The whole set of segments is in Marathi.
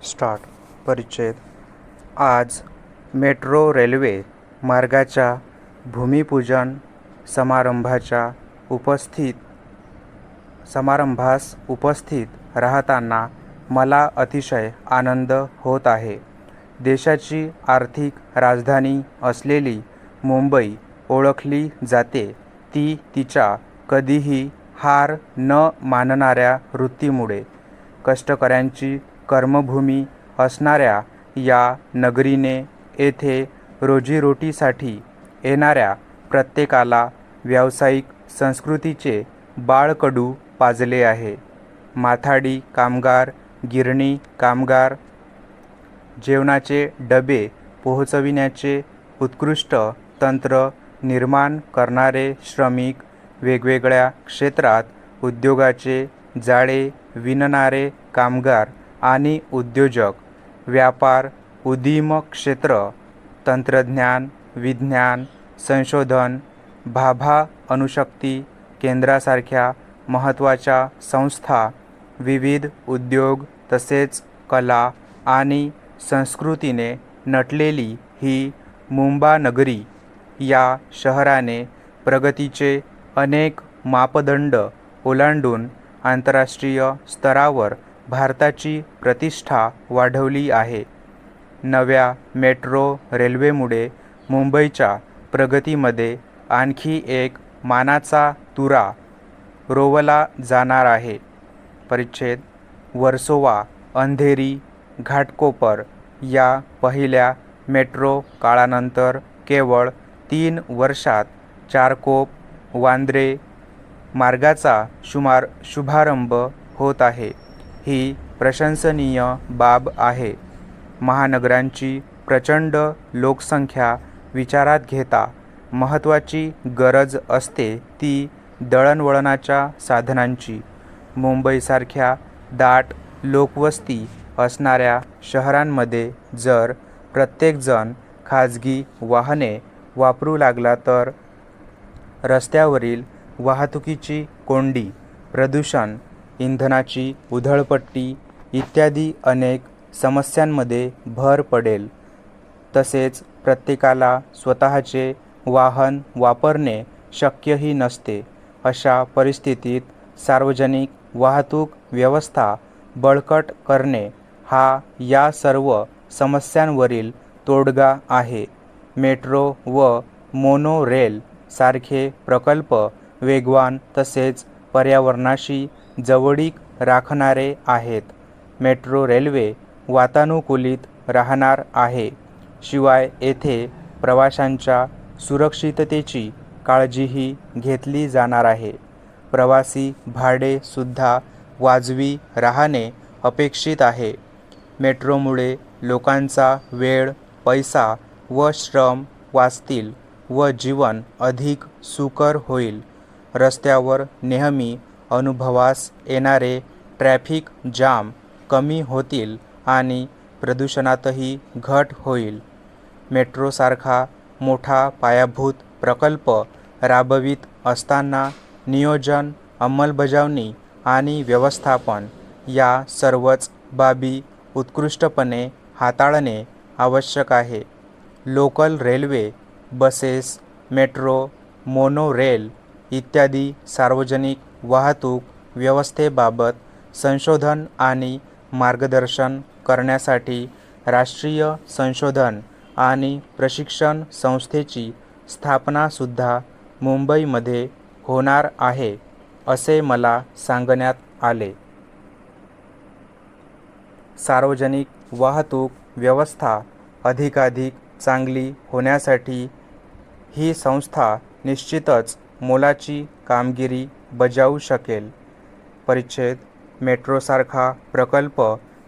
स्टार्ट. परिच्छेद. आज मेट्रो रेल्वे मार्गाच्या भूमिपूजन समारंभास उपस्थित राहताना मला अतिशय आनंद होत आहे. देशाची आर्थिक राजधानी असलेली मुंबई ओळखली जाते ती तिच्या कधीही हार न मानणाऱ्या वृत्तीमुळे. कष्टकऱ्यांची कर्मभूमी असणाऱ्या या नगरीने येथे रोजीरोटीसाठी येणाऱ्या प्रत्येकाला व्यावसायिक संस्कृतीचे बाळकडू पाजले आहे. माथाडी कामगार, गिरणी कामगार, जेवणाचे डबे पोहोचविण्याचे उत्कृष्ट तंत्र निर्माण करणारे श्रमिक, वेगवेगळ्या क्षेत्रात उद्योगाचे जाळे विणणारे कामगार आणि उद्योजक, व्यापार उद्यम क्षेत्र, तंत्रज्ञान, विज्ञान, संशोधन, भाभा अणुशक्ती केंद्रासारख्या महत्त्वाच्या संस्था, विविध उद्योग तसेच कला आणि संस्कृतीने नटलेली ही मुंबानगरी या शहराने प्रगतीचे अनेक मापदंड ओलांडून आंतरराष्ट्रीय स्तरावर भारताची प्रतिष्ठा वाढवली आहे. नव्या मेट्रो रेल्वेमुळे मुंबईच्या प्रगतीमध्ये आणखी एक मानाचा तुरा रोवला जाणार आहे. परिच्छेद. वर्सोवा अंधेरी घाटकोपर या पहिल्या मेट्रो काळानंतर केवळ 3 वर्षात चारकोप वांद्रे मार्गाचा शुभारंभ होत आहे. ही प्रशंसनीय बाब आहे. महानगरांची प्रचंड लोकसंख्या विचारात घेता महत्त्वाची गरज असते ती दळणवळणाच्या साधनांची. मुंबईसारख्या दाट लोकवस्ती असणाऱ्या शहरांमध्ये जर प्रत्येकजण खाजगी वाहने वापरू लागला तर रस्त्यावरील वाहतुकीची कोंडी, प्रदूषण, इंधनाची उधळपट्टी इत्यादी अनेक समस्यांमध्ये भर पडेल. तसेच प्रत्येकाला स्वतःचे वाहन वापरणे शक्यही नसते. अशा परिस्थितीत सार्वजनिक वाहतूक व्यवस्था बळकट करणे हा या सर्व समस्यांवरील तोडगा आहे. मेट्रो व मोनो रेल सारखे प्रकल्प वेगवान तसेच पर्यावरणाशी जवळीक राखणारे आहेत. मेट्रो रेल्वे वातानुकूलित राहणार आहे. शिवाय येथे प्रवाशांच्या सुरक्षिततेची काळजीही घेतली जाणार आहे. प्रवासी भाडे सुद्धा वाजवी राहणे अपेक्षित आहे. मेट्रोमुळे लोकांचा वेळ, पैसा व श्रम वाचतील व जीवन अधिक सुकर होईल. रस्त्यावर नेहमी अनुभवास येणारे ट्रॅफिक जाम कमी होतील आणि प्रदूषणातही घट होईल. मेट्रोसारखा मोठा पायाभूत प्रकल्प राबवित असताना नियोजन, अंमलबजावणी आणि व्यवस्थापन या सर्वच बाबी उत्कृष्टपणे हाताळणे आवश्यक आहे. Local railway, buses, metro, mono rail इत्यादी सार्वजनिक वाहतूक व्यवस्थेबाबत संशोधन आणि मार्गदर्शन करण्यासाठी राष्ट्रीय संशोधन आणि प्रशिक्षण संस्थेची स्थापनासुद्धा मुंबईमध्ये होणार आहे, असे मला सांगण्यात आले. सार्वजनिक वाहतूक व्यवस्था अधिकाधिक चांगली होण्यासाठी ही संस्था निश्चितच मोलाची कामगिरी बजावू शकेल. परिच्छेद. मेट्रोसारखा प्रकल्प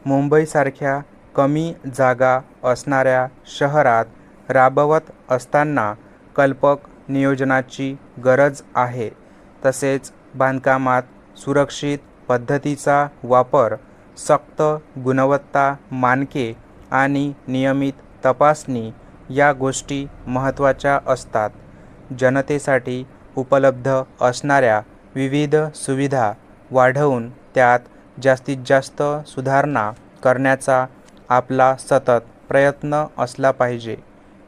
मुंबईसारख्या कमी जागा असणाऱ्या शहरात राबवत असताना कल्पक नियोजनाची गरज आहे. तसेच बांधकामात सुरक्षित पद्धतीचा वापर, सक्त गुणवत्ता मानके आणि नियमित तपासणी या गोष्टी महत्त्वाच्या असतात. जनतेसाठी उपलब्ध असणाऱ्या विविध सुविधा वाढवून त्यात जास्तीत जास्त सुधारणा करण्याचा आपला सतत प्रयत्न असला पाहिजे.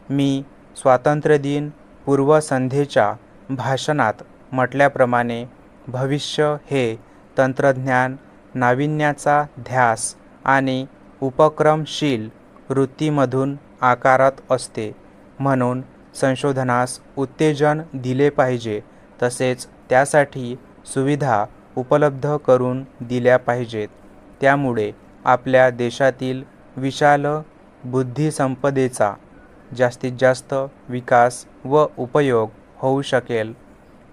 मी स्वातंत्र्यदिन पूर्वसंध्येच्या भाषणात म्हटल्याप्रमाणे भविष्य हे तंत्रज्ञान, नाविन्याचा ध्यास आणि उपक्रमशील वृत्तीमधून आकारत असते. म्हणून संशोधनास उत्तेजन दिले पाहिजे, तसेच त्यासाठी सुविधा उपलब्ध करून दिल्या पाहिजेत. त्यामुळे आपल्या देशातील विशाल बुद्धिसंपदेचा जास्तीत जास्त विकास व उपयोग होऊ शकेल.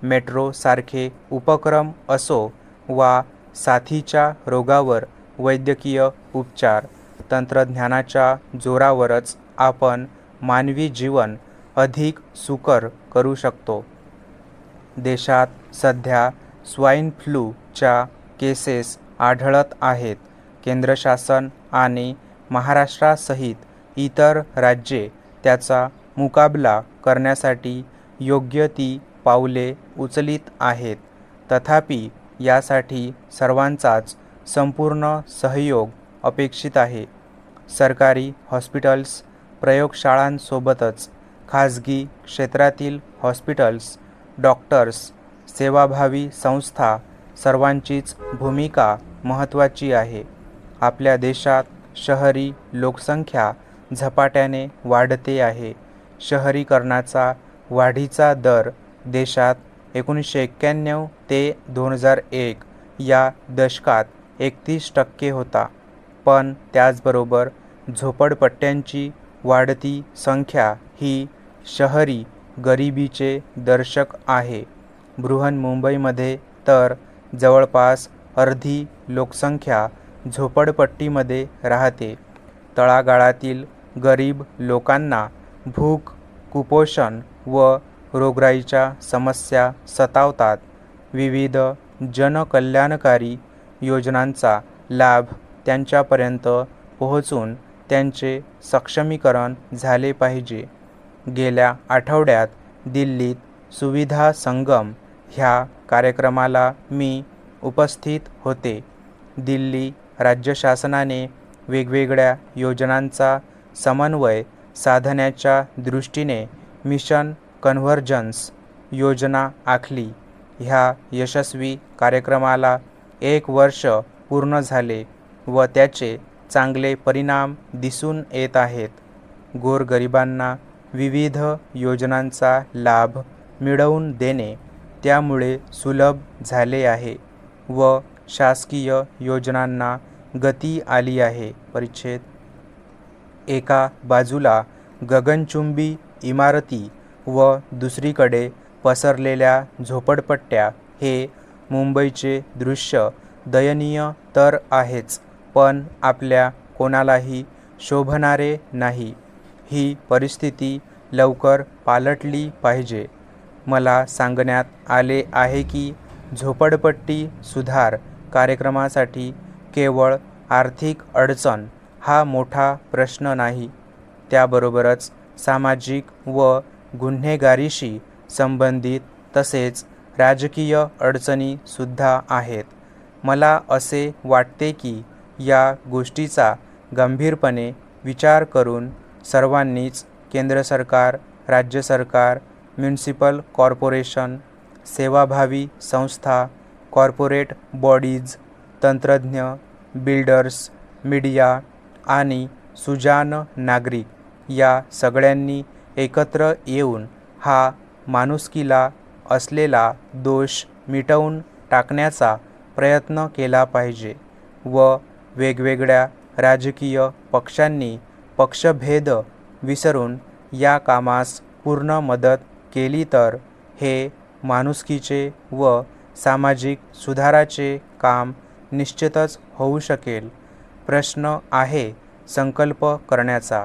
मेट्रोसारखे उपक्रम असो वा साथीच्या रोगावर वैद्यकीय उपचार, तंत्रज्ञानाच्या जोरावरच आपण मानवी जीवन अधिक सुकर करू शकतो. देशात सध्या स्वाईन फ्लूच्या केसेस आढळत आहेत. केंद्र शासन आणि महाराष्ट्रासहित इतर राज्ये त्याचा मुकाबला करण्यासाठी योग्य ती पावले उचलीत आहेत. तथापि यासाठी सर्वांचाच संपूर्ण सहयोग अपेक्षित आहे. सरकारी हॉस्पिटल्स, प्रयोगशाळांसोबतच खाजगी क्षेत्रातील हॉस्पिटल्स, डॉक्टर्स, सेवाभावी संस्था सर्वांचीच भूमिका महत्त्वाची आहे. आपल्या देशात शहरी लोकसंख्या झपाट्याने वाढते आहे. शहरीकरणाचा वाढीचा दर देशात 1991 ते 2001 या दशकात 31% होता. पण त्याचबरोबर झोपडपट्ट्यांची वाढती संख्या ही शहरी गरिबीचे दर्शक आहे. बृहन्मुंबईमध्ये तर जवळपास अर्धी लोकसंख्या झोपडपट्टीमध्ये राहते. तळागाळातील गरीब लोकांना भूक, कुपोषण व रोगराईच्या समस्या सतावतात. विविध जनकल्याणकारी योजनांचा लाभ त्यांच्यापर्यंत पोहोचून त्यांचे सक्षमीकरण झाले पाहिजे. गेल्या आठवड्यात दिल्लीत सुविधा संगम ह्या कार्यक्रमाला मी उपस्थित होते. दिल्ली राज्य शासनाने वेगवेगळ्या योजनांचा समन्वय साधण्याच्या दृष्टीने मिशन कन्व्हर्जन्स योजना आखली. ह्या यशस्वी कार्यक्रमाला 1 वर्ष पूर्ण झाले व त्याचे चांगले परिणाम दिसून येत आहेत. गोरगरिबांना विविध योजनांचा लाभ मिळवून देणे त्यामुळे सुलभ झाले आहे व शासकीय योजनांना गती आली आहे. परिच्छेद एका बाजूला गगनचुंबी इमारती व दुसरीकडे पसरलेल्या झोपडपट्ट्या हे मुंबईचे दृश्य दयनीय तर आहेच, पण आपल्या कोणालाही शोभणारे नाही. ही परिस्थिती लवकर पालटली पाहिजे. मला सांगण्यात आले आहे की झोपडपट्टी सुधार कार्यक्रमासाठी केवळ आर्थिक अडचण हा मोठा प्रश्न नाही, त्याबरोबरच सामाजिक व गुन्हेगारीशी संबंधित तसेच राजकीय अडचणीसुद्धा आहेत. मला असे वाटते की या गोष्टीचा गंभीरपणे विचार करून सर्वांनीच केंद्र सरकार, राज्य सरकार, म्युनिसिपल कॉर्पोरेशन, सेवाभावी संस्था, कॉर्पोरेट बॉडीज, तंत्रज्ञ, बिल्डर्स, मीडिया आणि सुजाण नागरिक या सगळ्यांनी एकत्र येऊन हा माणुसकीला असलेला दोष मिटवून टाकण्याचा प्रयत्न केला पाहिजे व वेगवेगळ्या राजकीय पक्षांनी पक्षभेद विसरून या कामास पूर्ण मदत केली तर हे माणुसकीचे व सामाजिक सुधाराचे काम निश्चितच होऊ शकेल. प्रश्न आहे संकल्प करण्याचा.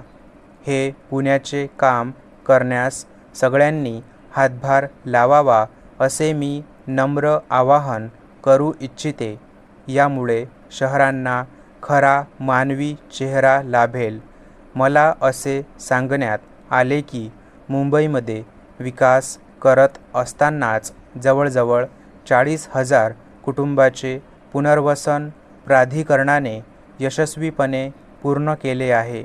हे पुण्याचे काम करण्यास सगळ्यांनी हातभार लावावा असे मी नम्र आवाहन करू इच्छिते. यामुळे शहरांना खरा मानवी चेहरा लाभेल. मला असे सांगण्यात आले की मुंबईमध्ये विकास करत असतानाच जवळजवळ 40,000 कुटुंबाचे पुनर्वसन प्राधिकरणाने यशस्वीपणे पूर्ण केले आहे.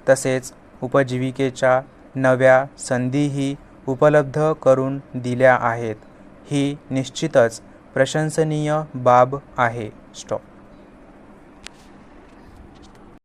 तसेच उपजीविकेच्या नव्या संधीही उपलब्ध करून दिल्या आहेत. ही निश्चितच प्रशंसनीय बाब आहे. स्टॉप.